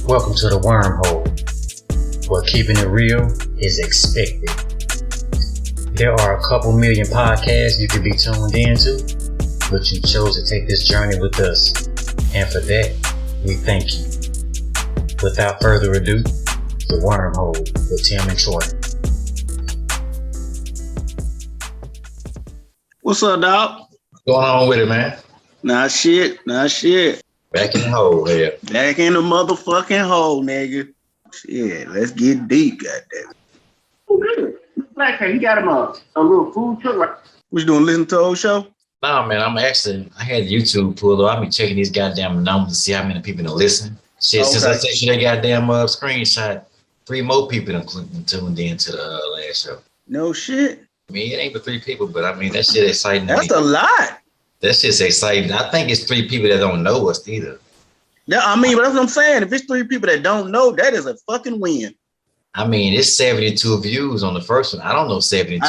Welcome to the Wormhole, where keeping it real is expected. There are a couple million podcasts you could be tuned into, but you chose to take this journey with us, and for that, we thank you. Without further ado, the Wormhole with Tim and Troy. What's up, dog? What's going on with it, man? Nah shit. Back in the hole here. Back in the motherfucking hole, nigga. Shit, let's get deep, goddamn. Oh, good. Black he got him a little food truck. Right? What you doing, listen to the old show? Nah, man, I had YouTube pulled up. I be checking these goddamn numbers to see how many people are listening. Shit, okay. Since I sent you that goddamn screenshot, 3 more people tuned in to the last show. No shit. I mean, it ain't but 3 people, but I mean, that shit exciting. That's a lot. That shit's exciting. I think it's 3 people that don't know us either. Yeah, I mean, that's what I'm saying. If it's 3 people that don't know, that is a fucking win. I mean, it's 72 views on the first one. I don't know 72.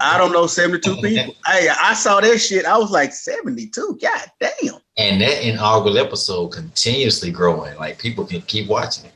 I don't know 72 people. Hey, I saw that shit. I was like, 72? God damn. And that inaugural episode continuously growing. Like, people can keep watching it.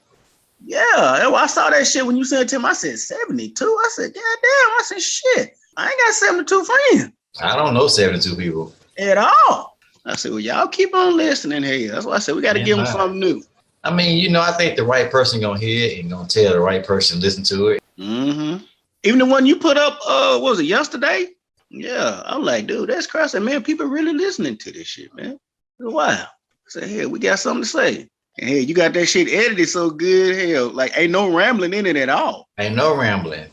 Yeah, I saw that shit when you said it to him. I said, 72? I said, God damn. I said, shit. I ain't got 72 friends. I don't know 72 people. At all. I said, well, y'all keep on listening here. That's why I said we got to give them something new. I mean, I think the right person gonna hear it and gonna tell the right person listen to it. Mm-hmm. Even the one you put up, what was it, yesterday? Yeah, I'm like, dude, that's crazy. Man, people really listening to this shit, man. Wow. I said, hey, we got something to say. And hey, you got that shit edited so good, hell, like ain't no rambling in it at all. Ain't no rambling.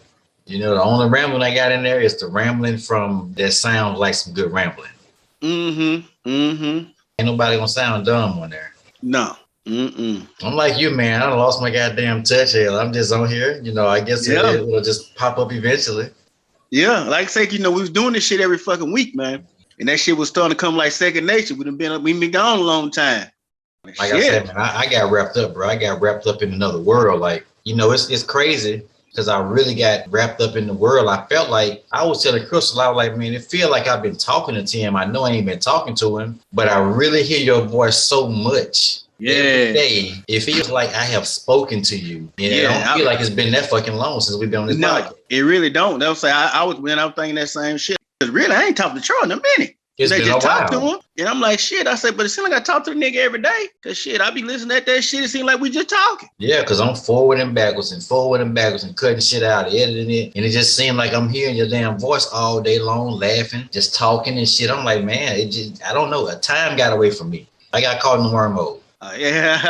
The only rambling I got in there is the rambling from that sounds like some good rambling. Ain't nobody gonna sound dumb on there. No. I'm like you, man. I lost my goddamn touch. Hell, I'm just on here. I guess it'll just pop up eventually. Yeah, like I say, we was doing this shit every fucking week, man. And that shit was starting to come like second nature. We been gone a long time. Like I said, man, I got wrapped up, bro. I got wrapped up in another world. Like, it's crazy. Because I really got wrapped up in the world. I felt like, I was telling Crystal, I was like, man, it feel like I've been talking to Tim. I know I ain't been talking to him, but I really hear your voice so much. Yeah. Every day, it feels like I have spoken to you. I don't feel like it's been that fucking long since we've been on this podcast. No, it really don't. They'll say, I was thinking that same shit. Because really, I ain't talked to Troy in a minute. It's they been just a talk to while. him. And I'm like, shit. I said, but it seems like I talk to the nigga every day. Because shit, I be listening at that shit. It seems like we just talking. Yeah, because I'm forward and backwards and cutting shit out, editing it. And it just seemed like I'm hearing your damn voice all day long, laughing, just talking and shit. I'm like, man, I don't know. A time got away from me. I got caught in the wormhole. Yeah.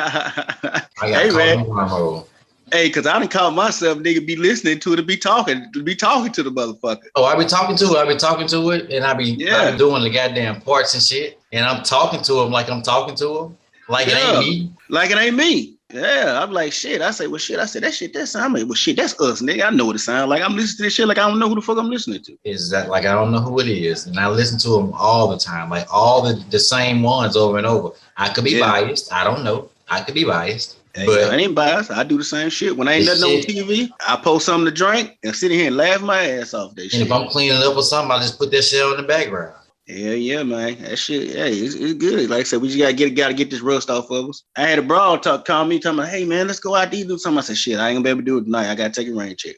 I got caught in the wormhole. Hey, because I done called myself nigga be listening to it to be talking to the motherfucker. Oh, I be talking to it, and I be doing the goddamn parts and shit, and I'm talking to him like I'm talking to him, like it ain't me. Like it ain't me. Yeah, I'm like, shit. I say, well, shit. I said, that shit, that sound like, well, shit, that's us, nigga. I know what it sounds like. I'm listening to this shit like I don't know who the fuck I'm listening to. Is that like I don't know who it is, and I listen to them all the time, like all the same ones over and over. I could be biased. I don't know. I could be biased. Hey, but I ain't biased. I do the same shit. When I ain't nothing on TV, I post something to drink and sit here and laugh my ass off that shit. And if I'm cleaning up or something, I just put that shit on the background. Yeah, man. That shit, it's good. Like I said, we just gotta get this rust off of us. I had a broad call me, talking about, hey man, let's go out to do something. I said, shit, I ain't gonna be able to do it tonight. I gotta take a rain check.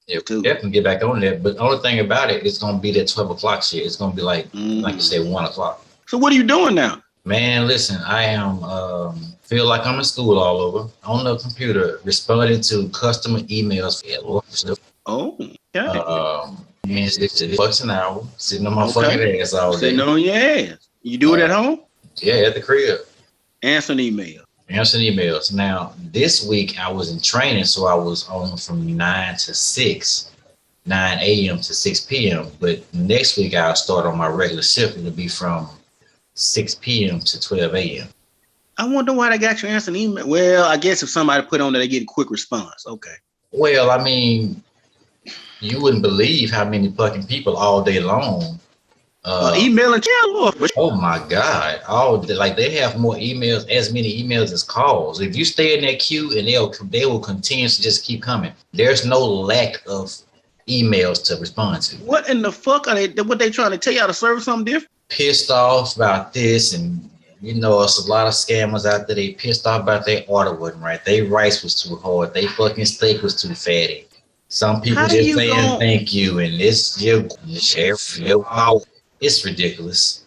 Yeah, definitely get back on that. But the only thing about it, it's gonna be that 12 o'clock shit. It's gonna be like you said, 1 o'clock. So what are you doing now? Man, listen, I am feel like I'm in school all over on the computer, responding to customer emails. Oh, okay. And it's $50 an hour, sitting on my fucking ass all day. Sitting on your ass. You do it at home? Yeah, at the crib. Answering emails. Now, this week I was in training, so I was on from 9 to 6, 9 a.m. to 6 p.m. But next week I'll start on my regular shift. It'll be from 6 p.m. to 12 a.m. I wonder why they got you answering email. Well, I guess if somebody put on there, they get a quick response. Okay. Well, I mean, you wouldn't believe how many fucking people all day long emailing. Oh my God! They have more emails, as many emails as calls. If you stay in that queue, and they will continue to just keep coming. There's no lack of emails to respond to. What in the fuck are they? What they trying to tell y'all to serve something different? Pissed off about this and You know, it's a lot of scammers out there. They pissed off about their order wasn't right. Their rice was too hard. Their fucking steak was too fatty. Some people How just you saying going thank you, and it's your fault. It's ridiculous.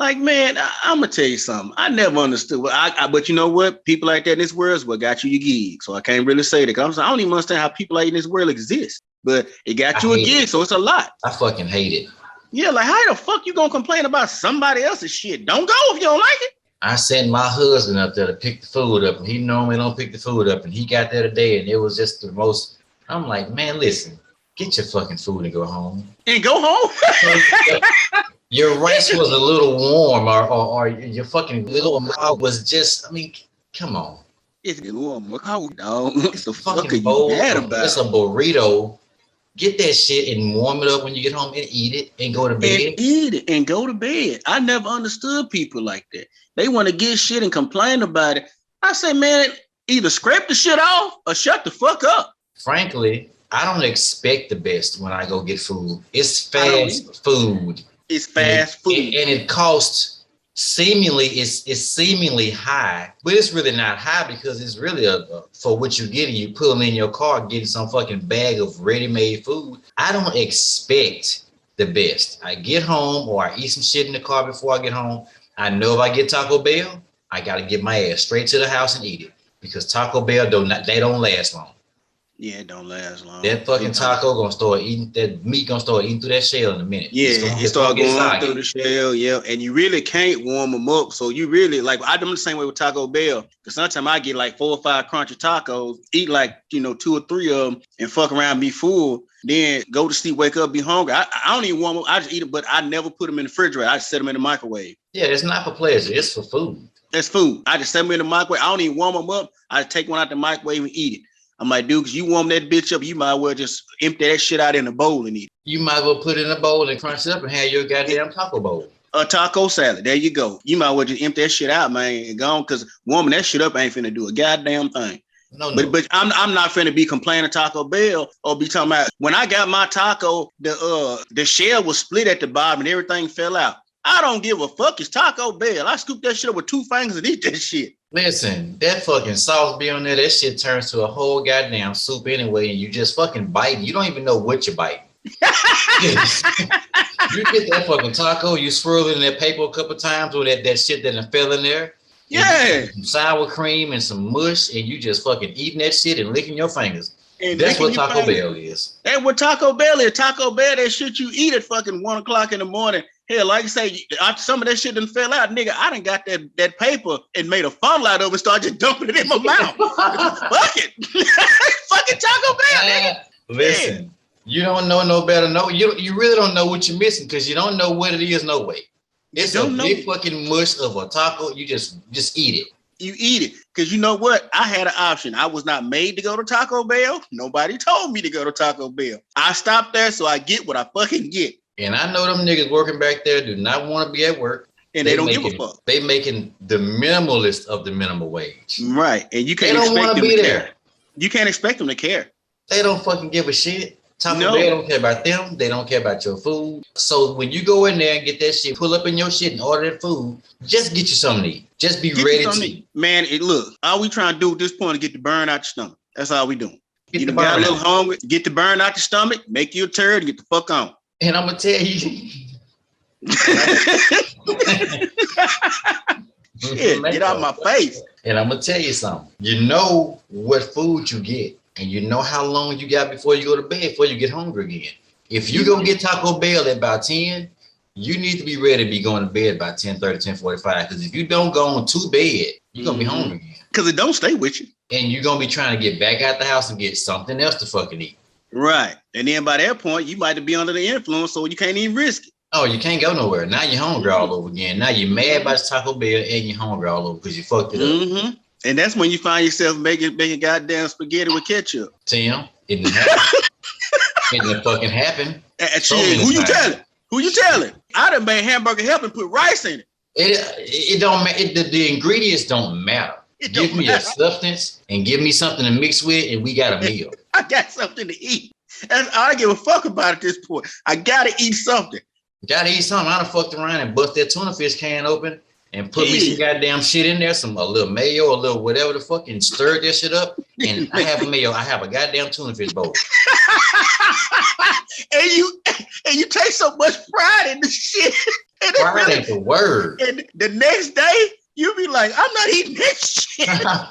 like, man? I'm gonna tell you something. I never understood. But you know what? People like that in this world is what got you your gig. So I can't really say that. 'Cause I don't even understand how people like in this world exist. But it got I you a hate gig, it. so it's a lot. I fucking hate it. Yeah, like how the fuck you gonna complain about somebody else's shit? Don't go if you don't like it. I sent my husband up there to pick the food up, and he normally don't pick the food up, and he got there today, and it was just the most. I'm like, man, listen, get your fucking food and go home. And go home. Your rice was a little warm, or your fucking little mouth was just. I mean, come on. It's a little cold, dog. What It's the a fuck are fucking you bowl. mad It's a about? burrito. Get that shit and warm it up when you get home and eat it and go to And bed. eat it and go to bed. I never understood people like that. They want to get shit and complain about it. I say, man, either scrape the shit off or shut the fuck up. Frankly, I don't expect the best when I go get food. It's I don't either. fast food. It's And fast food. and it costs seemingly it's seemingly high, but it's really not high because it's really a for what you're getting. You pulling in your car, getting some fucking bag of ready-made food. I don't expect the best. I get home or I eat some shit in the car before I get home. I know if I get Taco Bell, I gotta get my ass straight to the house and eat it because Taco Bell don't last long. Yeah, it don't last long. That fucking taco gonna start eating that meat gonna start eating through that shell in a minute. Yeah, it start get going soggy. through the shell, yeah, and you really can't warm them up. So you really like I'm the same way with Taco Bell. Because sometimes I get like 4 or 5 crunchy tacos, eat like 2 or 3 of them, and fuck around, be full. Then go to sleep, wake up, be hungry. I don't even warm them. I just eat them, but I never put them in the refrigerator. I just set them in the microwave. Yeah, it's not for pleasure. It's for food. That's food. I just set them in the microwave. I don't even warm them up. I just take one out the microwave and eat it. I'm like, dude, because you warm that bitch up, you might as well just empty that shit out in a bowl and eat it. You might as well put it in a bowl and crunch it up and have your goddamn taco bowl. A taco salad. There you go. You might as well just empty that shit out, man, and go on, because warming that shit up ain't finna do a goddamn thing. No. But I'm not finna be complaining Taco Bell or be talking about when I got my taco, the shell was split at the bottom and everything fell out. I don't give a fuck. It's Taco Bell. I scoop that shit up with 2 fingers and eat that shit. Listen, that fucking sauce be on there. That shit turns to a whole goddamn soup anyway, and you just fucking biting. You don't even know what you're biting. You get that fucking taco, you swirl it in that paper a couple times with that shit that fell in there. Yeah. Some sour cream and some mush, and you just fucking eating that shit and licking your fingers. And that's what Taco Bell is. That's what Taco Bell is. Taco Bell, that shit you eat at fucking 1 o'clock in the morning. Hell, like I say, some of that shit done fell out, nigga. I done got that paper and made a funnel out of it and started just dumping it in my mouth. Fuck it. Fucking Taco Bell, nigga. Listen, you don't know no better. No, you really don't know what you're missing because you don't know what it is no way. It's a big fucking mush of a taco. You just eat it. You eat it. Because you know what? I had an option. I was not made to go to Taco Bell. Nobody told me to go to Taco Bell. I stopped there, so I get what I fucking get. And I know them niggas working back there do not want to be at work. And they don't give a fuck. They making the minimalist of the minimum wage. Right. And you can't expect them to care. You can't expect them to care. They don't fucking give a shit. Taco Bell don't care about them. They don't care about your food. So when you go in there and get that shit, pull up in your shit and order that food, just get you something to eat. Just be ready to eat. Man, look, all we trying to do at this point is get the burn out your stomach. That's all we doing. Get you the got burn a little out. hungry, get the burn out your stomach, make you a turd, and get the fuck on. And I'm going to tell you. Shit, get out my face. And I'm going to tell you something. You know what food you get. And you know how long you got before you go to bed, before you get hungry again. If you go get Taco Bell at about 10, you need to be ready to be going to bed by 10:30, 10:45. Because if you don't go on to bed, you're going to be hungry again. Because it don't stay with you. And you're going to be trying to get back out the house and get something else to fucking eat. Right. And then by that point, you might be under the influence, so you can't even risk it. Oh, you can't go nowhere. Now you're hungry all over again. Now you're mad about Taco Bell and you're hungry all over because you fucked it up. And that's when you find yourself making goddamn spaghetti with ketchup. Tim, it didn't happen. It didn't fucking happen. Who you telling? Who you telling? I done made hamburger help and put rice in it. It don't matter. The ingredients don't matter. Give me a substance and give me something to mix with, and we got a meal. I got something to eat. That's all I give a fuck about at this point. I gotta eat something. Gotta eat something. I done fucked around and bust that tuna fish can open and put me some goddamn shit in there, a little mayo, a little whatever the fuck, and stir that shit up. And I have a mayo. I have a goddamn tuna fish bowl. and you take so much pride in the shit. Pride ain't the word. And the next day, you be like, I'm not eating that shit. I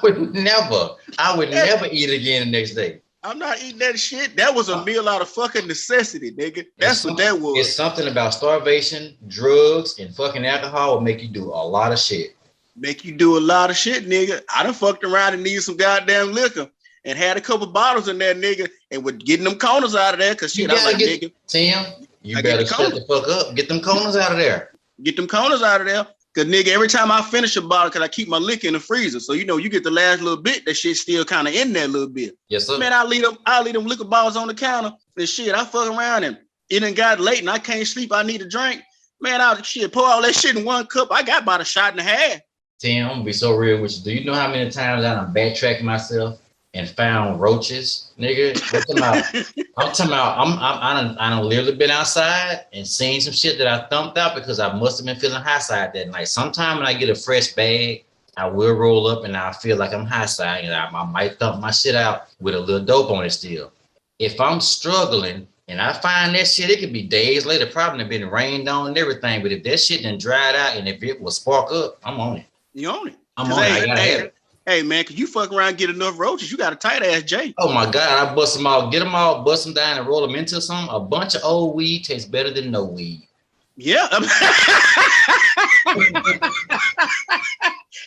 would never eat it again the next day. I'm not eating that shit. That was a meal out of fucking necessity, nigga. That's what that was. It's something about starvation, drugs, and fucking alcohol will make you do a lot of shit. Make you do a lot of shit, nigga. I done fucked around and needed some goddamn liquor and had a couple bottles in there, nigga, and was getting them corners out of there because shit, I was like, nigga. Tim, you better shut the fuck up. Get them corners out of there. Get them corners out of there. Cause nigga, every time I finish a bottle, cause I keep my liquor in the freezer. So you know, you get the last little bit, that shit's still kind of in there a little bit. Yes, sir. Man, I leave them liquor bottles on the counter. And shit, I fuck around and it done got late and I can't sleep. I need a drink. Man, I pour all that shit in one cup. I got about a shot and a half. Tim, I'm gonna be so real with you. Do you know how many times I done backtracked myself and found roaches, nigga? I'm talking about. I done literally been outside and seen some shit that I thumped out because I must have been feeling high side that night. Sometime when I get a fresh bag, I will roll up and I feel like I'm high side and I might thump my shit out with a little dope on it still. If I'm struggling and I find that shit, it could be days later, probably been rained on and everything. But if that shit done dried out and if it will spark up, I'm on it. You own it. I'm on it. I gotta have it. Hey man, could you fuck around and get enough roaches? You got a tight ass J. Oh my God, I bust them all, get them all, bust them down and roll them into something. A bunch of old weed tastes better than no weed. Yeah.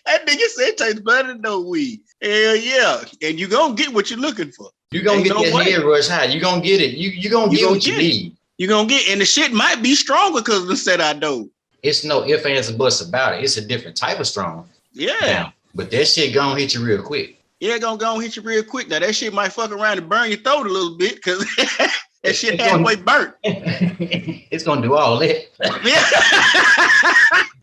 That nigga said it tastes better than no weed. Hell yeah. And you gonna get what you're looking for. You gonna get that head rush high. You gonna get it. You gonna get what you need. You gonna get, and the shit might be stronger because of the set I do. It's no ifs, ands, and buts about it. It's a different type of strong. Yeah. Now, but that shit gonna hit you real quick. Yeah, gonna go and hit you real quick. Now that shit might fuck around and burn your throat a little bit because that shit halfway burnt. It's gonna do all that. Yeah.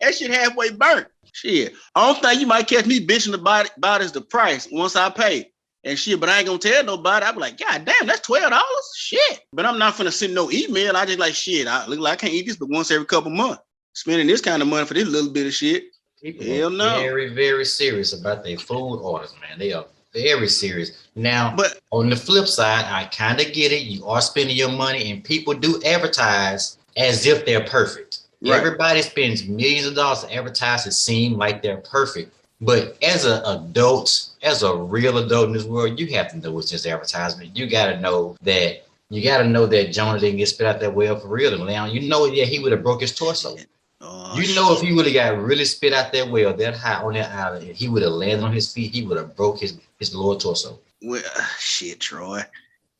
That shit halfway burnt. Shit. Only thing you might catch me bitching about is the price once I pay. And shit, but I ain't gonna tell nobody. I be like, God damn, that's $12. Shit. But I'm not finna send no email. I just like shit. I look like I can't eat this but once every couple months. Spending this kind of money for this little bit of shit. People hell no. Very, very serious about their food orders, man. They are very serious. Now, but on the flip side, I kind of get it. You are spending your money, and people do advertise as if they're perfect. Right. Everybody spends millions of dollars to advertise to seem like they're perfect. But as an adult, as a real adult in this world, you have to know it's just advertisement. You got to know that Jonah didn't get spit out that well for real. And now you know, yeah, he would have broke his torso. Oh, you know, if he would have got really spit out that well, that high on that island, he would have landed on his feet. He would have broke his lower torso. Well, shit, Troy.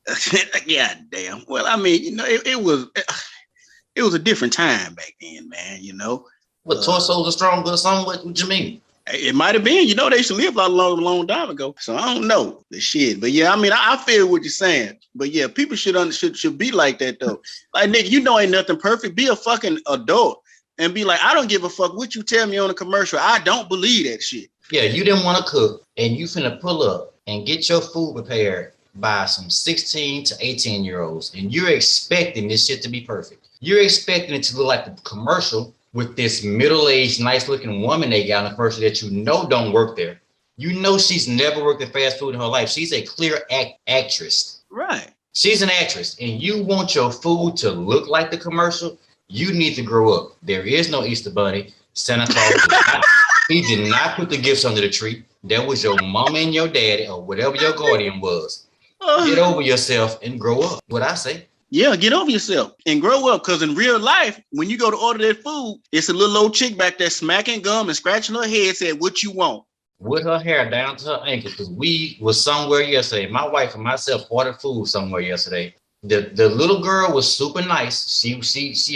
God damn. Well, I mean, you know, it was a different time back then, man. You know, what torsos are stronger or something? What you mean? It might have been. You know, they used to live a long time ago. So I don't know the shit. But yeah, I mean, I feel what you're saying. But yeah, people should be like that though. Like, nigga, you know, ain't nothing perfect. Be a fucking adult. And be like, I don't give a fuck what you tell me on a commercial. I don't believe that shit. Yeah, you didn't want to cook and you finna pull up and get your food prepared by some 16 to 18-year-olds. And you're expecting this shit to be perfect. You're expecting it to look like the commercial with this middle-aged, nice-looking woman they got in the commercial that you know don't work there. You know she's never worked in fast food in her life. She's a clear actress. Right. She's an actress. And you want your food to look like the commercial. You need to grow up. There is no Easter Bunny. Santa Claus, he did not put the gifts under the tree. That was your mama and your daddy or whatever your guardian was. Get over yourself and grow up. What I say. Yeah, get over yourself and grow up. Because in real life, when you go to order that food, it's a little old chick back there smacking gum and scratching her head, said, what you want? With her hair down to her ankles. Because we was somewhere yesterday. My wife and myself ordered food somewhere yesterday. The little girl was super nice. She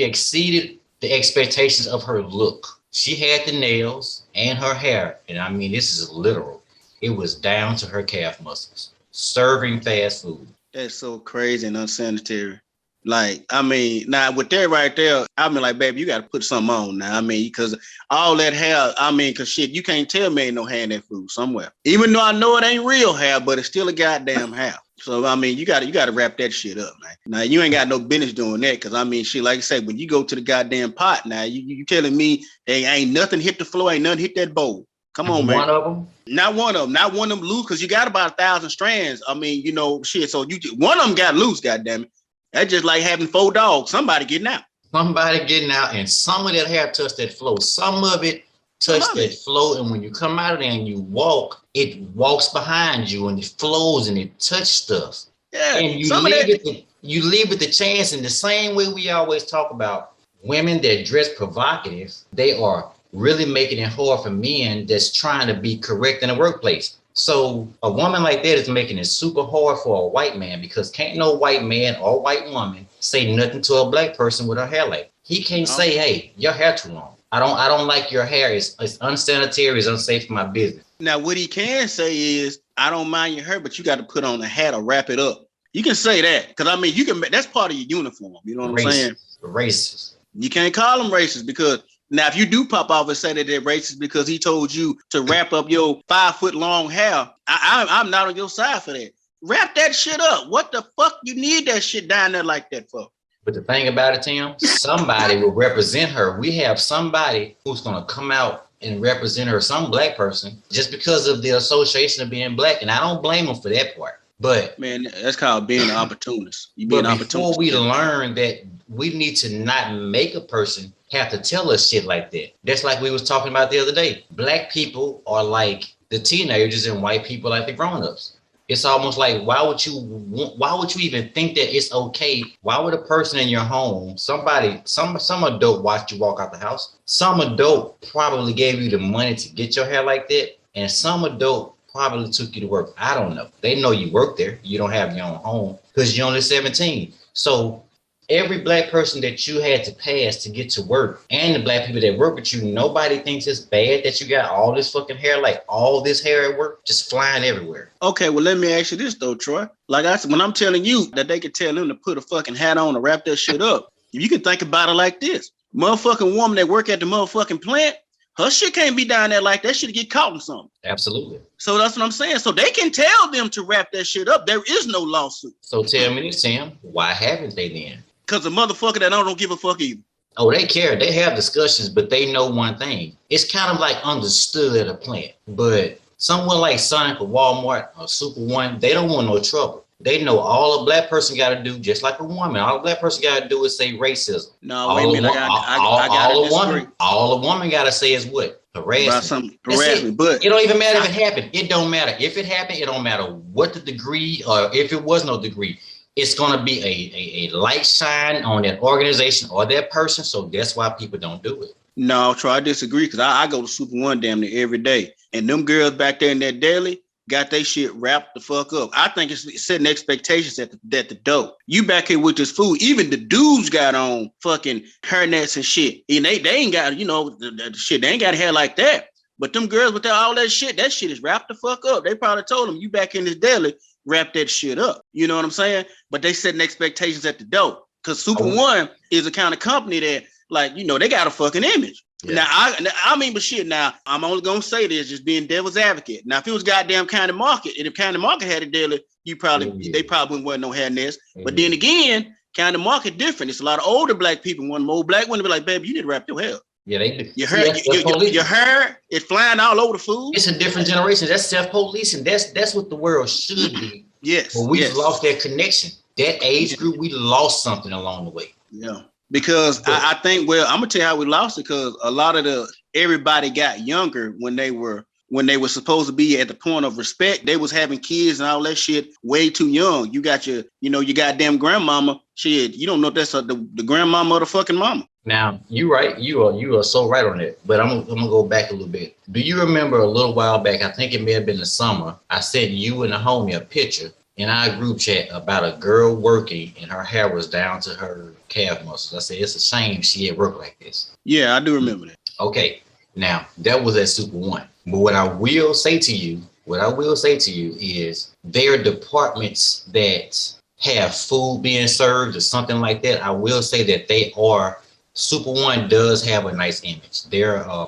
exceeded the expectations of her look. She had the nails and her hair. And I mean, this is literal. It was down to her calf muscles. Serving fast food. That's so crazy and unsanitary. Like, I mean, now with that right there, I mean, like, baby, you got to put something on now. I mean, because all that hair, I mean, because shit, you can't tell me ain't no hair in that food somewhere. Even though I know it ain't real hair, but it's still a goddamn hair. So I mean, you gotta wrap that shit up, man. Now you ain't got no business doing that, because I mean, shit, like I said, when you go to the goddamn pot, now you telling me they ain't nothing hit the floor, ain't nothing hit that bowl. Come on, man. One of them. Not one of them loose, because you got about 1,000 strands. I mean, shit. So one of them got loose, goddamn it. That's just like having 4 dogs. Somebody getting out. Somebody getting out, and some of that hair touched that floor. Some of it touched that floor, and when you come out of there and you walk, it walks behind you and it flows and it touches stuff. Yeah, and you leave with the chance. In the same way we always talk about women that dress provocative, they are really making it hard for men that's trying to be correct in the workplace. So a woman like that is making it super hard for a white man, because can't no white man or white woman say nothing to a black person with her hair like. He can't say, hey, your hair too long. I don't like your hair. It's unsanitary. It's unsafe for my business. Now, what he can say is, I don't mind your hair, but you got to put on a hat or wrap it up. You can say that, because I mean, that's part of your uniform. You know what I'm saying? Racist. You can't call them racist, because now if you do pop off and say that they're racist because he told you to wrap up your 5-foot long hair, I'm not on your side for that. Wrap that shit up. What the fuck you need that shit down there like that for? But the thing about it, Tim, somebody will represent her. We have somebody who's going to come out and represent her, some black person, just because of the association of being black. And I don't blame them for that part. But man, that's called being an opportunist. You being an opportunist. Before we learn that we need to not make a person have to tell us shit like that. That's like we was talking about the other day. Black people are like the teenagers and white people like the grown-ups. It's almost like, why would you even think that it's okay? Why would a person in your home, some adult watched you walk out the house? Some adult probably gave you the money to get your hair like that. And some adult probably took you to work. I don't know. They know you work there. You don't have your own home because you're only 17. So every black person that you had to pass to get to work, and the black people that work with you, nobody thinks it's bad that you got all this fucking hair, like all this hair at work, just flying everywhere. Okay, well, let me ask you this though, Troy. Like I said, when I'm telling you that they can tell them to put a fucking hat on and wrap that shit up, you can think about it like this. Motherfucking woman that work at the motherfucking plant, her shit can't be down there like that. Shit get caught in something. Absolutely. So that's what I'm saying. So they can tell them to wrap that shit up. There is no lawsuit. So tell me this, Tim, why haven't they then? Because the motherfucker that don't give a fuck either. Oh, they care. They have discussions, but they know one thing. It's kind of like understood at a plant. But someone like Sonic or Walmart or Super One, they don't want no trouble. They know all a black person got to do, just like a woman. All a black person got to do is say racism. No, wait a minute. I got disagree. All a woman got to say is what? Harassment. But it don't even matter if it happened. It don't matter. If it happened, it don't matter what the degree or if it was no degree. It's going to be a light shine on that organization or that person. So that's why people don't do it. No, Troy, I disagree, because I go to Super One damn near every day. And them girls back there in that deli got they shit wrapped the fuck up. I think it's setting expectations at the door. You back here with this food. Even the dudes got on fucking hairnets and shit. And they ain't got, the shit. They ain't got hair like that. But them girls with all that shit is wrapped the fuck up. They probably told them, you back in this deli, wrap that shit up. You know what I'm saying? But they setting expectations at the door. Because Super One is a kind of company that, like, they got a fucking image. Yeah. Now, I'm only going to say this, just being devil's advocate. Now, if it was goddamn Kind of Market, and if Kind of Market had a deli, they probably wouldn't wear no hairnets. But then again, Kind of Market different. It's a lot of older black people. One more black women be like, baby, you need to wrap your hair. Yeah, they do. Your hair is flying all over the food. It's a different generation. That's self-policing. That's what the world should be. Yes. But we lost that connection. That age group, we lost something along the way. Yeah. Because I think, well, I'm gonna tell you how we lost it, because a lot of everybody got younger when they were supposed to be at the point of respect. They was having kids and all that shit way too young. You got your goddamn grandmama. Shit, you don't know if that's the grandmama or the fucking mama. Now, you're right. You are so right on it. But I'm gonna go back a little bit. Do you remember a little while back? I think it may have been the summer. I sent you and a homie a picture in our group chat about a girl working and her hair was down to her calf muscles. I said, it's a shame she had work like this. Yeah, I do remember that. Okay. Now, that was at Super One. But what I will say to you is there are departments that have food being served or something like that. I will say that Super One does have a nice image. They're a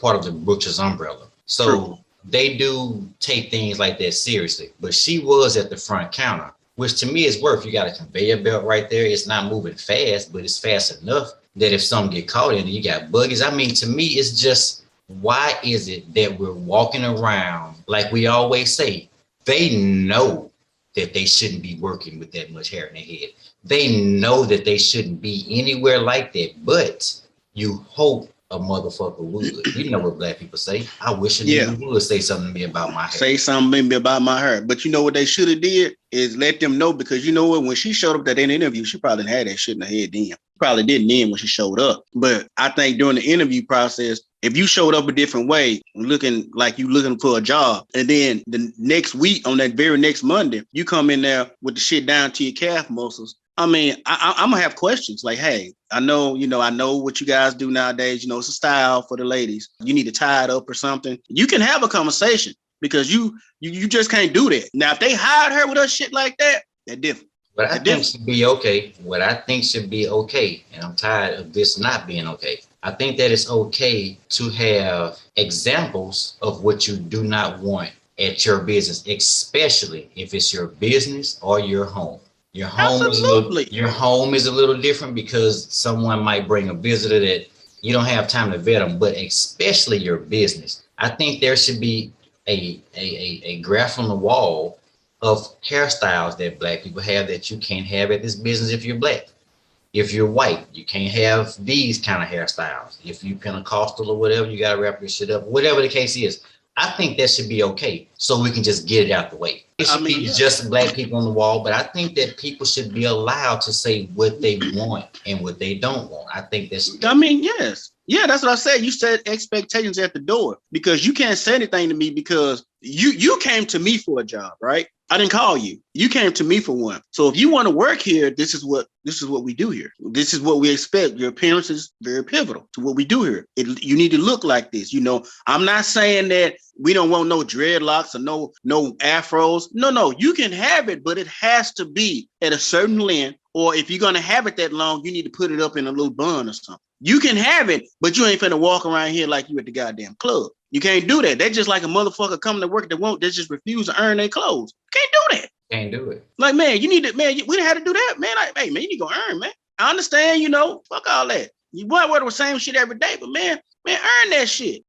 part of the Brooks's umbrella. So they do take things like that seriously. But she was at the front counter, which to me is worth. You got a conveyor belt right there. It's not moving fast, but it's fast enough that if something get caught in it, you got buggies. I mean, to me, it's just, why is it that we're walking around like we always say? They know that they shouldn't be working with that much hair in their head. They know that they shouldn't be anywhere like that, but you hope a motherfucker would. You know what black people say? I wish a nigga would say something to me about my hair. Say something about my hair. But you know what they should have did is let them know, because you know what, when she showed up at that interview, she probably had that shit in her head then. Probably didn't then when she showed up. But I think during the interview process, if you showed up a different way, looking like you looking for a job, and then the next week, on that very next Monday, you come in there with the shit down to your calf muscles, I mean, I'm gonna have questions like, hey, I know what you guys do nowadays. It's a style for the ladies. You need to tie it up or something. You can have a conversation, because you just can't do that. Now, if they hired her with her shit like that, they're different. What I think should be okay, and I'm tired of this not being okay. I think that it's okay to have examples of what you do not want at your business, especially if it's your business or your home. Your home is a little different, because someone might bring a visitor that you don't have time to vet them, but especially your business. I think there should be a graph on the wall of hairstyles that black people have that you can't have at this business if you're black. If you're white, you can't have these kind of hairstyles. If you Pentecostal or whatever, you got to wrap your shit up. Whatever the case is, I think that should be okay, so we can just get it out the way. It should be just black people on the wall, but I think that people should be allowed to say what they want and what they don't want. I think that's... yes. Yeah, that's what I said. You said expectations at the door, because you can't say anything to me because you came to me for a job, right? I didn't call you. You came to me for one. So if you want to work here, this is what we do here. This is what we expect. Your appearance is very pivotal to what we do here. You need to look like this. I'm not saying that we don't want no dreadlocks or no afros. No, you can have it, but it has to be at a certain length. Or if you're going to have it that long, you need to put it up in a little bun or something. You can have it, but you ain't finna walk around here like you at the goddamn club. You can't do that. That's just like a motherfucker coming to work that just refuse to earn their clothes. Can't do that. Can't do it. Like, man, we didn't have to do that, man. Like, hey, man, you need to go earn, man. I understand, fuck all that. You might wear the same shit every day, but man, earn that shit.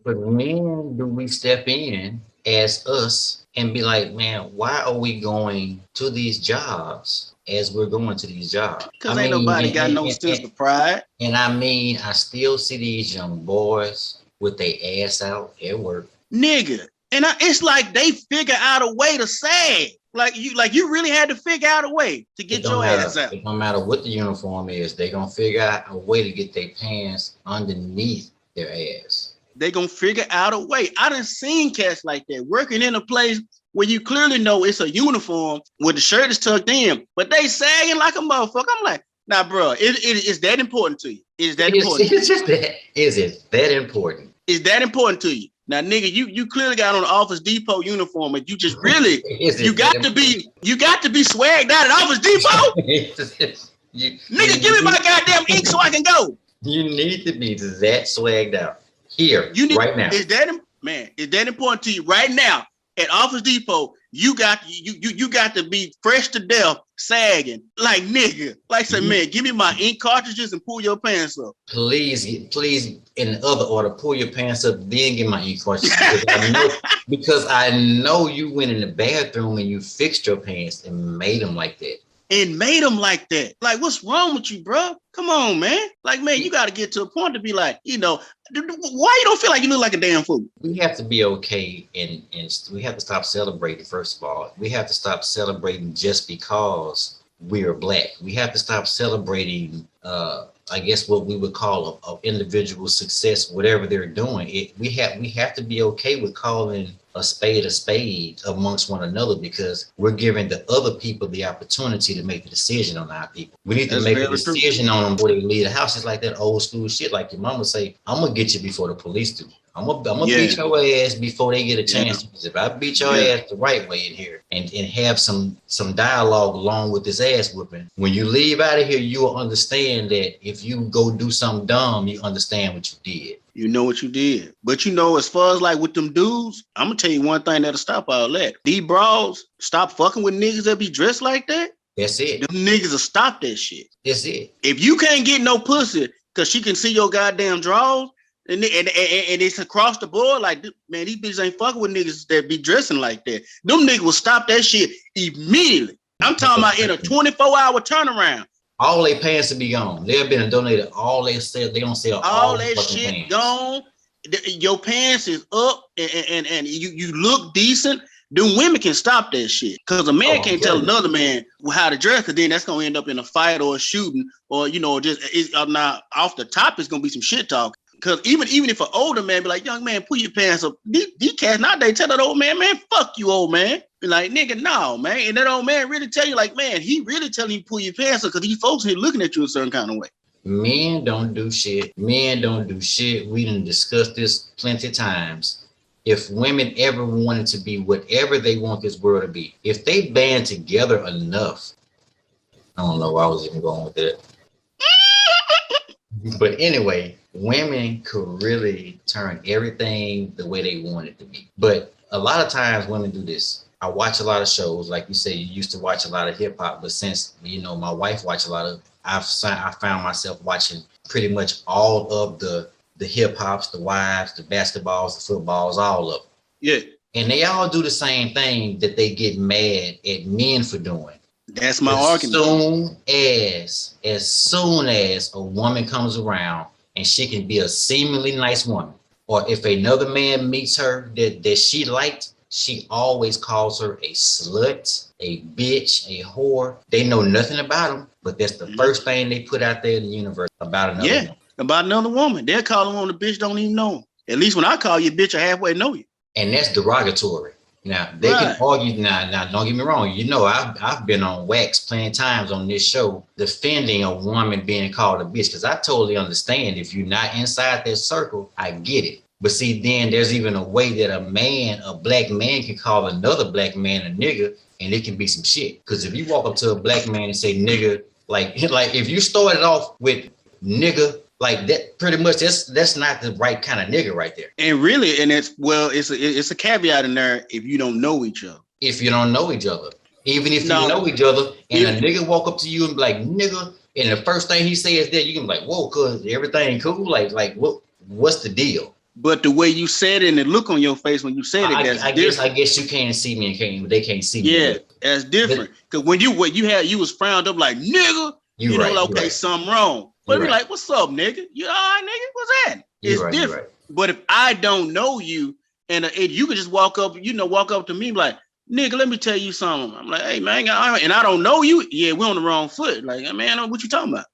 But when do we step in as us and be like, man, why are we going to these jobs as we're going to these jobs? Because ain't nobody got no sense of pride. And I still see these young boys with their ass out at work. Nigga. And it's like they figure out a way to sag. Like you really had to figure out a way to get your ass out. It don't matter what the uniform is, they gonna figure out a way to get their pants underneath their ass. They gonna figure out a way. I done seen cats like that working in a place where you clearly know it's a uniform where the shirt is tucked in, but they sagging like a motherfucker. I'm like, nah, bro, is that important to you? Is that important? It's just that. Is it that important? Is that important to you? Now, nigga, you clearly got on an Office Depot uniform, and you just really you got to be swagged out at Office Depot. Nigga, give me my goddamn ink so I can go. You need to be that swagged out. Here, right now. Is that important to you right now at Office Depot? You got to be fresh to death, sagging like nigga. Like say, man, give me my ink cartridges and pull your pants up. Please, in the other order, pull your pants up, then get my ink cartridges. Because I know you went in the bathroom and you fixed your pants and made them like that. Like, what's wrong with you, bro? Come on, man. Like, man, you got to get to a point to be like, why you don't feel like you look like a damn fool? We have to be okay, and we have to stop celebrating, first of all. We have to stop celebrating just because we are black. We have to stop celebrating, I guess, what we would call a individual success, whatever they're doing. We have to be okay with calling a spade amongst one another, because we're giving the other people the opportunity to make the decision on our people. We need to That's make a very true. decision on them before they leave the house. It's like that old school shit. Like your mama say, I'm gonna get you before the police do. I'm gonna beat your ass before they get a chance. Because if I beat your ass the right way in here and have some dialogue along with this ass whipping, when you leave out of here, you will understand that if you go do something dumb, you understand what you did. You know what you did. But you know, as far as like with them dudes, I'm gonna tell you one thing that'll stop all that. These bras, stop fucking with niggas that be dressed like that. That's it. Them niggas will stop that shit. That's it. If you can't get no pussy because she can see your goddamn drawers, and it's across the board, like, man, these bitches ain't fucking with niggas that be dressing like that. Them niggas will stop that shit immediately. I'm talking about in a 24-hour turnaround. All their pants will be gone. They've been donated all they sell. They don't sell all that shit pants. Gone. Your pants is up, and you look decent. Them women can stop that shit, because a man can't tell another man how to dress, because then that's gonna end up in a fight or a shooting, or just now off the top it's gonna be some shit talk. Because even if an older man be like, young man, pull your pants up. These cats nowadays tell that old man, fuck you, old man. Be like, nigga, no, man. And that old man really tell you, like, man, he really telling you pull your pants up because these folks here looking at you a certain kind of way. Men don't do shit. Men don't do shit. We done discussed this plenty of times. If women ever wanted to be whatever they want this world to be, if they band together enough, I don't know where I was even going with that. But anyway, women could really turn everything the way they want it to be. But a lot of times women do this. I watch a lot of shows. Like you say, you used to watch a lot of hip hop, but since, my wife watched a lot of, I found myself watching pretty much all of the hip hops, the wives, the basketballs, the footballs, all of them. Yeah. And they all do the same thing that they get mad at men for doing. That's my argument. As soon as a woman comes around and she can be a seemingly nice woman, or if another man meets her that she liked, she always calls her a slut, a bitch, a whore. They know nothing about them, but that's the first thing they put out there in the universe about another woman. About another woman. They'll call them on the bitch, don't even know them. At least when I call you a bitch, I halfway know you. And that's derogatory. Now, they can argue, now, don't get me wrong. I've been on wax plenty of times on this show defending a woman being called a bitch, because I totally understand if you're not inside that circle, I get it. But see, then there's even a way that a black man can call another black man a nigga, and it can be some shit. Because if you walk up to a black man and say nigga, like if you started off with nigga, like that, pretty much that's not the right kind of nigga right there. And really, and it's a caveat in there if you don't know each other. If you don't know each other. Even if you know each other and a nigga walk up to you and be like, nigga, and the first thing he says that, you can be like, whoa, cuz everything cool? Like what's the deal? But the way you said it and the look on your face when you said it, I guess you can't see me and they can't see me. Yeah, that's different. Because when you was frowned up like nigga, something wrong. But be like, what's up, nigga? You all right, nigga? What's that? It's different. But if I don't know you and you can just walk up to me like, nigga, let me tell you something. I'm like, hey man, and I don't know you. Yeah, we're on the wrong foot. Like, man, what you talking about?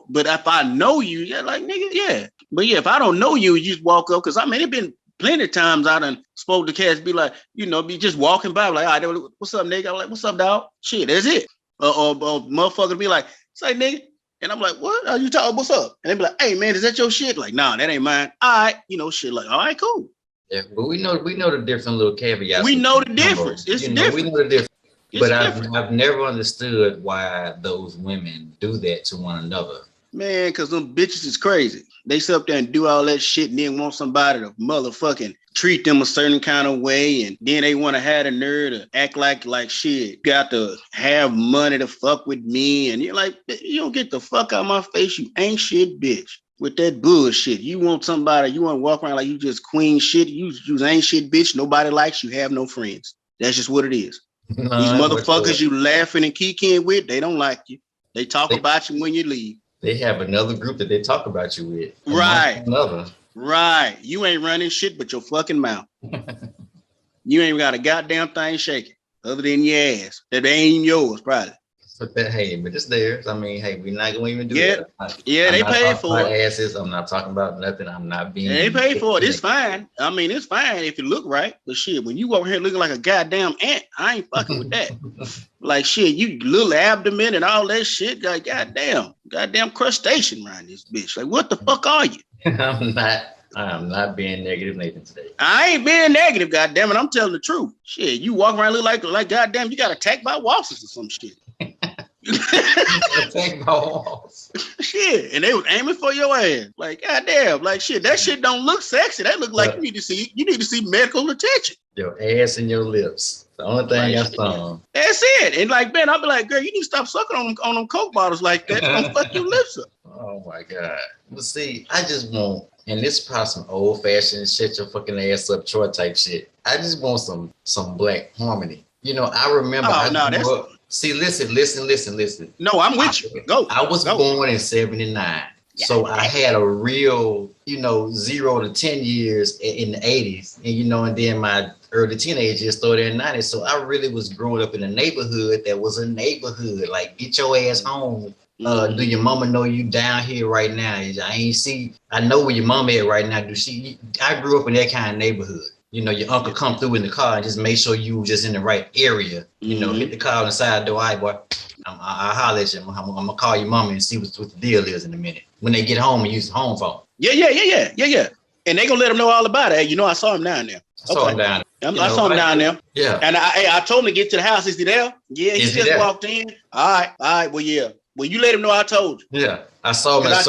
But if I know you, like, nigga, yeah. But yeah, if I don't know you, you just walk up, because it been plenty of times I done spoke to cats, be like, be just walking by, like, all right, what's up, nigga? I'm like, what's up, dog? Shit, that's it. Or motherfucker be like, say, nigga. And I'm like, what are you talking? What's up? And they be like, hey man, is that your shit? Like, nah, that ain't mine. All right, shit. Like, all right, cool. Yeah, but we know the different little caveats. We know the difference. It's different. We know the difference. But I've never understood why those women do that to one another. Man, because them bitches is crazy. They sit up there and do all that shit and then want somebody to motherfucking treat them a certain kind of way, and then they want to have the nerve to act like shit. Got to have money to fuck with me, and you're like, you don't get the fuck out of my face, you ain't shit bitch. With that bullshit, you want somebody, you want to walk around like you just queen shit, you ain't shit bitch, nobody likes you, have no friends. That's just what it is. These motherfuckers you laughing and kicking with, they don't like you. They talk about you when you leave. They have another group that they talk about you with. Right. Another. Right. You ain't running shit but your fucking mouth. You ain't got a goddamn thing shaking other than your ass. That ain't even yours, probably. But that, hey, but it's theirs. I mean, hey, we're not gonna even do Yeah, that. yeah, I'm they not paid talking for about it. asses. I'm not talking about nothing. I'm not And they being. paid for it. It's fine. I mean, it's fine if you look right. But shit, when you over here looking like a goddamn ant, I ain't fucking with that. Like shit, you little abdomen and all that shit. Like goddamn crustacean around this bitch. Like what the fuck are you? I'm not being negative, Nathan, today. I ain't being negative, goddamn it. I'm telling the truth. Shit, you walk around look like goddamn, you got attacked by wasps or some shit. Attacked by walls. Shit, and they was aiming for your ass. Like goddamn, like shit. That shit don't look sexy. That look like you need to see medical attention. Your ass and your lips. The only thing Like, I saw. that's it. And like Ben, I'll be like, girl, you need to stop sucking on them Coke bottles like that. It's gonna fuck your lips up. Oh my God. But see, I just want, and this is probably some old fashioned shut your fucking ass up Troy type shit. I just want some black harmony. You know, I remember See, listen. No, I'm with you. Go. I was born in 79. So I had a real, 0 to 10 years in the 80s. And then my early teenage years started in the 90s. So I really was growing up in a neighborhood that was a neighborhood. Like, get your ass home. Do your mama know you down here right now? I know where your mama at right now. I grew up in that kind of neighborhood. Your uncle come through in the car and just make sure you was just in the right area. Hit the car on the side door. All right, boy, I'll holler at you. I'm gonna call your mama and see what the deal is in a minute. When they get home and use the home phone. Yeah. And they gonna let them know all about it. I saw him down there. I saw him down there. I saw him down there. Yeah. And I told him to get to the house. Is he there? Yeah, he just walked in. All right. Well, yeah. Well, you let him know I told you. Yeah, I saw him. I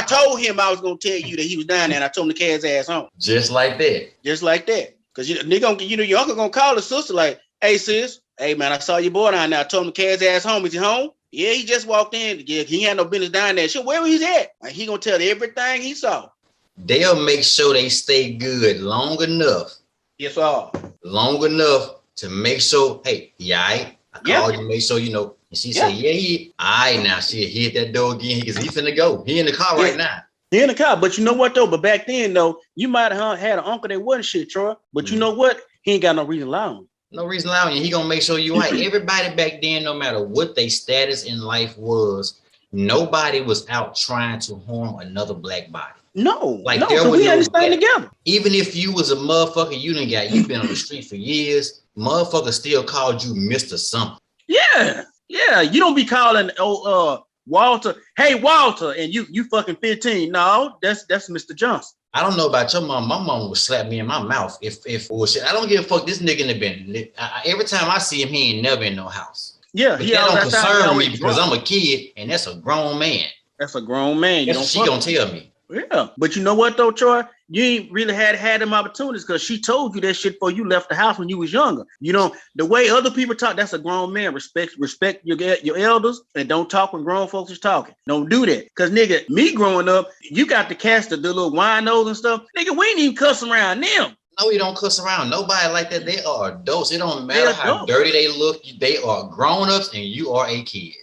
told him I was gonna tell you that he was down there, and I told him to carry his ass home. Just like that. Because your uncle gonna call his sister like, "Hey sis, hey man, I saw your boy down there. I told him to carry his ass home. Is he home? Yeah, he just walked in. Yeah, he had no business down there. Sure, where he's at? Like, he gonna tell everything he saw. They'll make sure they stay good long enough. Yes, sir. Long enough to make sure. Hey, I called you, make sure you know. And she said, yeah. All right, now she hit that door again because he's finna go. He in the car right now. He in the car. But you know what, though? But back then, though, you might have had an uncle that wasn't shit, Troy. But you know what? He ain't got no reason allowing. No reason allowing you. He gonna make sure you right. Everybody back then, no matter what their status in life was, nobody was out trying to harm another black body. No, like so we understand together. Even if you was a motherfucker, you've been on the street for years, motherfucker still called you Mr. Something. Yeah, you don't be calling Walter, hey Walter, and you fucking 15. No, that's Mr. Johnson. I don't know about your mom. My mom would slap me in my mouth if bullshit. I don't give a fuck. This nigga in the been. Every time I see him, he ain't never in no house. Yeah, but that don't concern me because I'm a kid and that's a grown man. That's a grown man. That's what she gonna tell me. Yeah, but you know what though, Troy? You ain't really had them opportunities because she told you that shit before you left the house when you was younger. You know, the way other people talk, that's a grown man. Respect your elders and don't talk when grown folks is talking. Don't do that. Cause nigga, me growing up, you got to cast the little winos and stuff. Nigga, we ain't even cuss around them. No, you don't cuss around nobody like that. They are adults. It don't matter how dirty they look. They are grown-ups and you are a kid.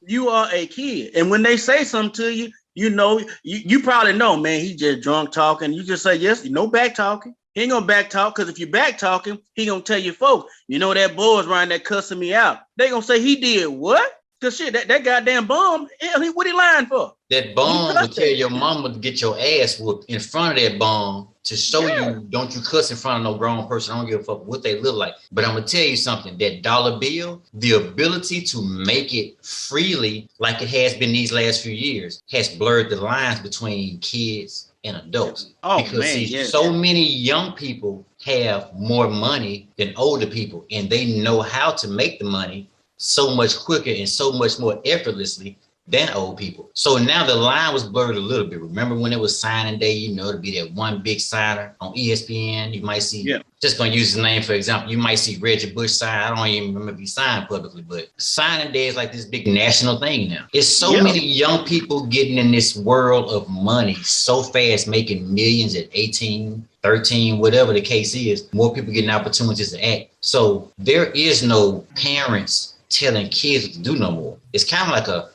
You are a kid. And when they say something to you, you know, you probably know, man, he just drunk talking. You just say, yes, no back talking. He ain't gonna back talk because if you back talking, he gonna tell you folks, you know, that boy's around there cussing me out. They gonna say he did what? Because shit, that goddamn bum, what he lying for? That bum would tell your mama to get your ass whooped in front of that bum to show you, don't you cuss in front of no grown person. I don't give a fuck what they look like. But I'm gonna tell you something, that dollar bill, the ability to make it freely like it has been these last few years has blurred the lines between kids and adults. So many young people have more money than older people and they know how to make the money so much quicker and so much more effortlessly than old people. So now the line was blurred a little bit. Remember when it was signing day, you know, to be that one big signer on ESPN, you might see, just gonna use his name for example, you might see Reggie Bush sign. I don't even remember if he signed publicly, but signing day is like this big national thing now. It's so many young people getting in this world of money so fast, making millions at 18, 13, whatever the case is, more people getting opportunities to act. So there is no parents telling kids what to do no more. It's kind of like a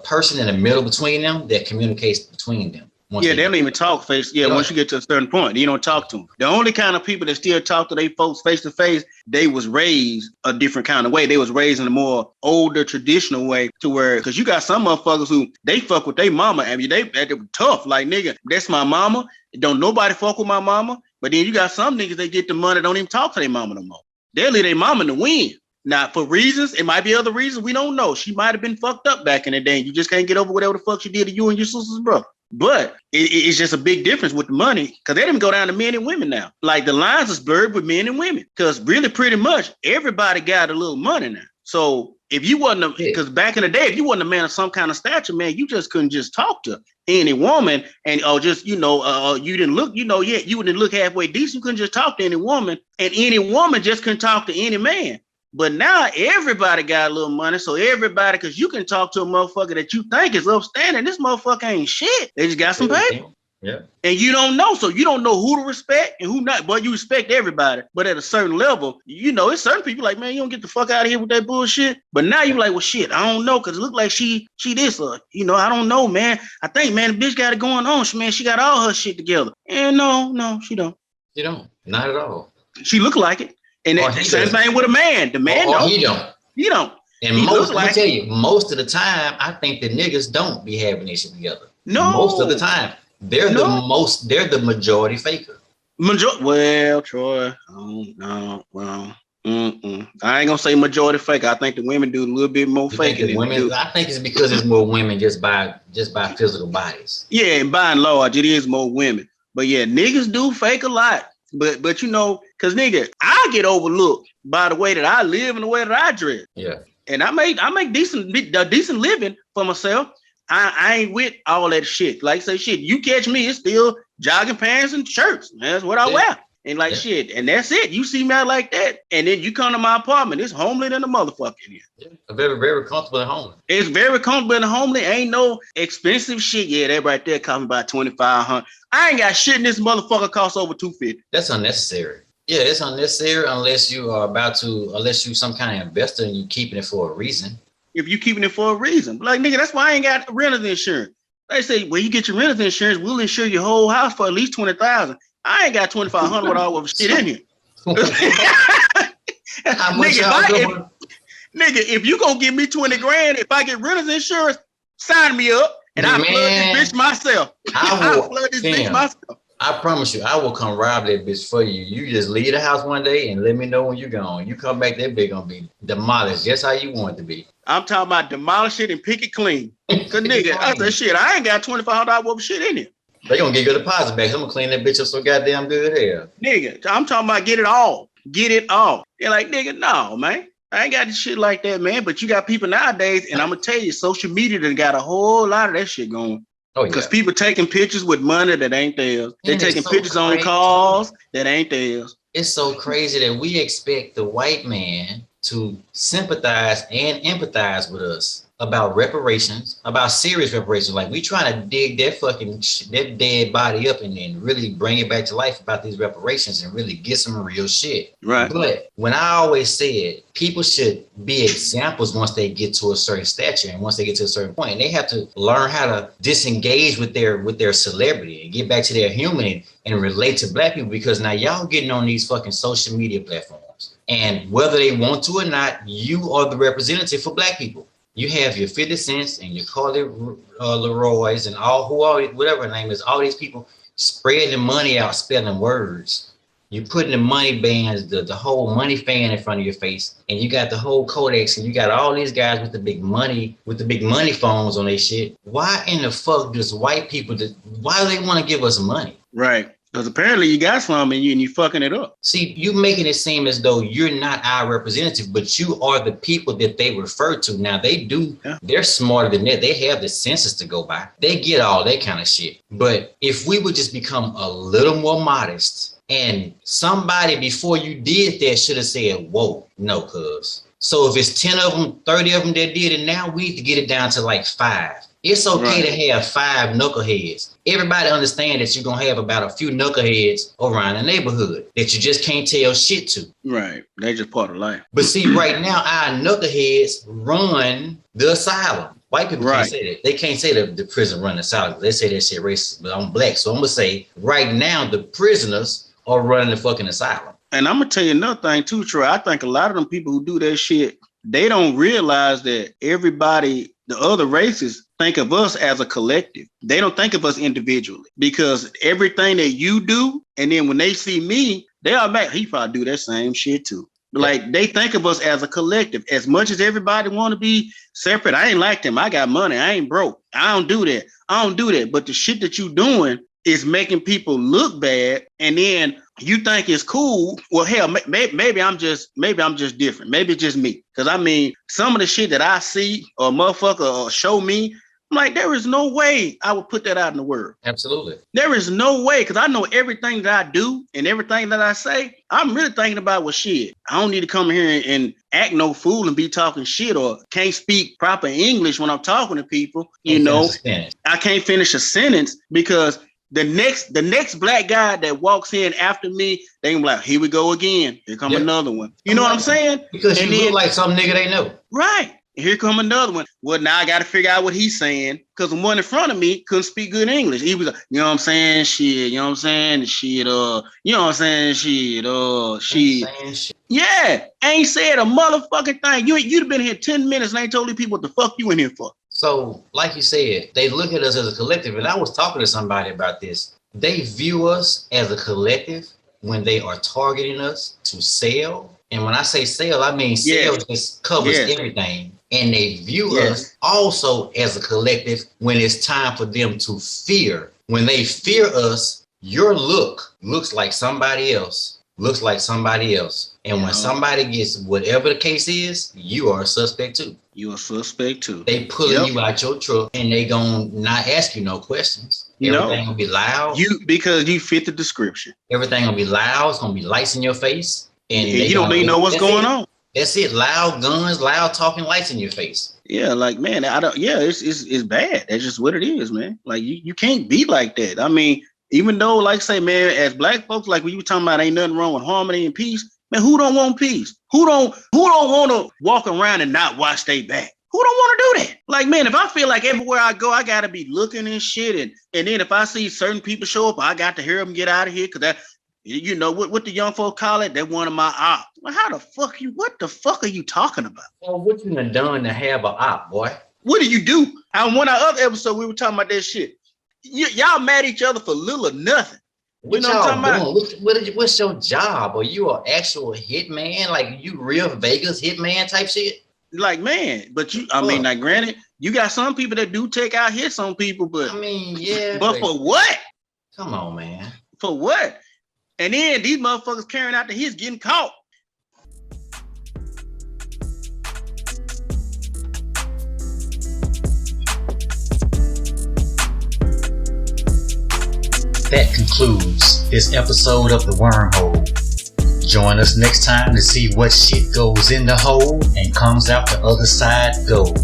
person in the middle between them that communicates between them. They don't even talk face. Yeah, once you get to a certain point, you don't talk to them. The only kind of people that still talk to their folks face to face, they was raised a different kind of way. They was raised in a more older, traditional way to where, because you got some motherfuckers who they fuck with their mama. I mean, they tough. Like, nigga, that's my mama. Don't nobody fuck with my mama. But then you got some niggas, they get the money, don't even talk to their mama no more. They'll leave their mama in the wind. Now, for reasons, it might be other reasons, we don't know. She might have been fucked up back in the day. You just can't get over whatever the fuck she did to you and your sister's brother. But it's just a big difference with the money, because they didn't go down to men and women now. Like, the lines is blurred with men and women, because really pretty much everybody got a little money now. So if you wasn't, because back in the day, if you wasn't a man of some kind of stature, man, you just couldn't just talk to any woman and you didn't look, you didn't look halfway decent. You couldn't just talk to any woman, and any woman just couldn't talk to any man. But now everybody got a little money, so everybody, because you can talk to a motherfucker that you think is upstanding. This motherfucker ain't shit. They just got some paper. Yeah. And you don't know, so you don't know who to respect and who not. But you respect everybody. But at a certain level, it's certain people like, man, you don't get the fuck out of here with that bullshit. But now you're like, well, shit, I don't know, because it look like she this, I don't know, man. I think, man, the bitch got it going on. She got all her shit together. And no, she don't. You don't. Not at all. She look like it. And the same thing with a man. The man don't. He don't. And I tell you, most of the time, I think the niggas don't be having this shit together. No. Most of the time. They're the majority faker. Well, Troy, I ain't gonna say majority faker. I think the women do a little bit more faking. I think it's because it's more women just by physical bodies. Yeah, and by and large, it is more women. But yeah, niggas do fake a lot. But because nigga, I get overlooked by the way that I live and the way that I dress. Yeah. And I make decent living for myself. I ain't with all that shit. Like, say shit, you catch me, it's still jogging pants and shirts. That's what I wear. And shit, and that's it. You see me out like that, and then you come to my apartment. It's homely than a motherfucker in here. Yeah. Very, very comfortable at home. It's very comfortable and homely. Ain't no expensive shit. Yeah, that right there cost me about $2,500. I ain't got shit in this motherfucker cost over $250. That's unnecessary. Yeah, it's unnecessary unless you some kind of investor and you keeping it for a reason. If you keeping it for a reason. Like, nigga, that's why I ain't got renter's insurance. They say, well, you get your renter's insurance, we'll insure your whole house for at least $20,000. I ain't got $2,500 with all of shit in here. If you gonna give me $20,000, if I get renter's insurance, sign me up and I'll flood this bitch myself. I'll flood this bitch myself. I promise you, I will come rob that bitch for you. You just leave the house one day and let me know when you're gone. You come back, that bitch gonna be demolished just how you want it to be. I'm talking about demolish it and pick it clean. Cause nigga, I said shit, I ain't got $2,500 worth of shit in here. They gonna get your deposit back. I'm gonna clean that bitch up so goddamn good here. Nigga, I'm talking about get it all. Get it all. They're like, nigga, no, man. I ain't got this shit like that, man. But you got people nowadays, and I'm gonna tell you, social media done got a whole lot of that shit going. Oh, yeah. Because people taking pictures with money that ain't theirs. They taking pictures on cars that ain't theirs. It's so crazy that we expect the white man to sympathize and empathize with us about reparations, about serious reparations. Like, we trying to dig that dead body up and then really bring it back to life about these reparations and really get some real shit. Right. But when I always said people should be examples once they get to a certain stature and once they get to a certain point, and they have to learn how to disengage with their celebrity and get back to their human and relate to black people, because now y'all getting on these fucking social media platforms, and whether they want to or not, you are the representative for black people. You have your 50 Cents and your Carly Leroy's and whatever her name is, all these people spreading the money out, spelling words. You putting the money bands, the whole money fan in front of your face, and you got the whole Codex, and you got all these guys with the big money phones on their shit. Why in the fuck does white people, why do they want to give us money? Right. Because apparently you got some in you and you fucking it up. See, you making it seem as though you're not our representative, but you are the people that they refer to. Now they're smarter than that. They have the census to go by. They get all that kind of shit. But if we would just become a little more modest, and somebody before you did that should have said, whoa, no, cuz. So if it's 10 of them, 30 of them that did it, now we need to get it down to like 5. It's okay to have 5 knuckleheads. Everybody understand that you're going to have about a few knuckleheads around the neighborhood that you just can't tell shit to. Right. They just part of life. But see, right now, our knuckleheads run the asylum. White people can't say that. They can't say that the prison running south. They say that shit racist, but I'm black. So I'm gonna say right now the prisoners are running the fucking asylum. And I'm gonna tell you another thing too, Troy. I think a lot of them people who do that shit, they don't realize that everybody, the other races, think of us as a collective. They don't think of us individually, because everything that you do, and then when they see me, they are back. He probably do that same shit too. Like, they think of us as a collective. As much as everybody want to be separate, I ain't like them. I got money. I ain't broke. I don't do that. I don't do that. But the shit that you doing is making people look bad, and then you think it's cool. Well, hell, maybe I'm just different. Maybe it's just me. Because I mean, some of the shit that I see or motherfucker or show me, I'm like, there is no way I would put that out in the world. Absolutely. There is no way, because I know everything that I do and everything that I say, I'm really thinking about, well, shit, I don't need to come here and act no fool and be talking shit or can't speak proper English when I'm talking to people. You know, I can't finish a sentence because the next black guy that walks in after me, they can be like, here we go again. Here come another one. You know what I'm saying? Because you look like some nigga they know. Right. Here come another one. Well, now I got to figure out what he's saying, because the one in front of me couldn't speak good English. He was like, you know what I'm saying? Shit. You know what I'm saying? Shit. You know what I'm saying? Shit. Yeah. Ain't said a motherfucking thing. You'd have been here 10 minutes and ain't told these people what the fuck you in here for. So, like you said, they look at us as a collective. And I was talking to somebody about this. They view us as a collective when they are targeting us to sell. And when I say sell, I mean sell just covers everything. And they view us also as a collective when it's time for them to fear. When they fear us, your look looks like somebody else, And when somebody gets whatever the case is, you are a suspect too. You are a suspect too. They pulling you out your truck and they gonna not ask you no questions. Everything gonna be loud. Because you fit the description. Everything gonna be loud. It's gonna be lights in your face. And you don't even know what's going on. That's it. Loud guns, loud talking, lights in your face. Yeah, like, man, it's bad. That's just what it is, man. Like, you can't be like that. I mean, even though, like, say, man, as black folks, like when you were talking about ain't nothing wrong with harmony and peace, man, who don't want peace? Who don't want to walk around and not watch their back? Who don't want to do that? Like, man, if I feel like everywhere I go, I got to be looking and shit. And then if I see certain people show up, I got to hear them get out of here, because that, you know, what the young folk call it, they're one of my ops. Well, what the fuck are you talking about? Well, what you done to have an op, boy? What do you do? On one of our other episodes, we were talking about that shit. Y'all mad at each other for little or nothing. What y'all doing? What's your job? Are you an actual hitman? Like, you real Vegas hitman type shit? Like, man, but I mean, like, granted, you got some people that do take out hits on people, but I mean, yeah. But for what? Come on, man. For what? And then these motherfuckers carrying out the hits getting caught. That concludes this episode of the Wormhole. Join us next time to see what shit goes in the hole and comes out the other side gold.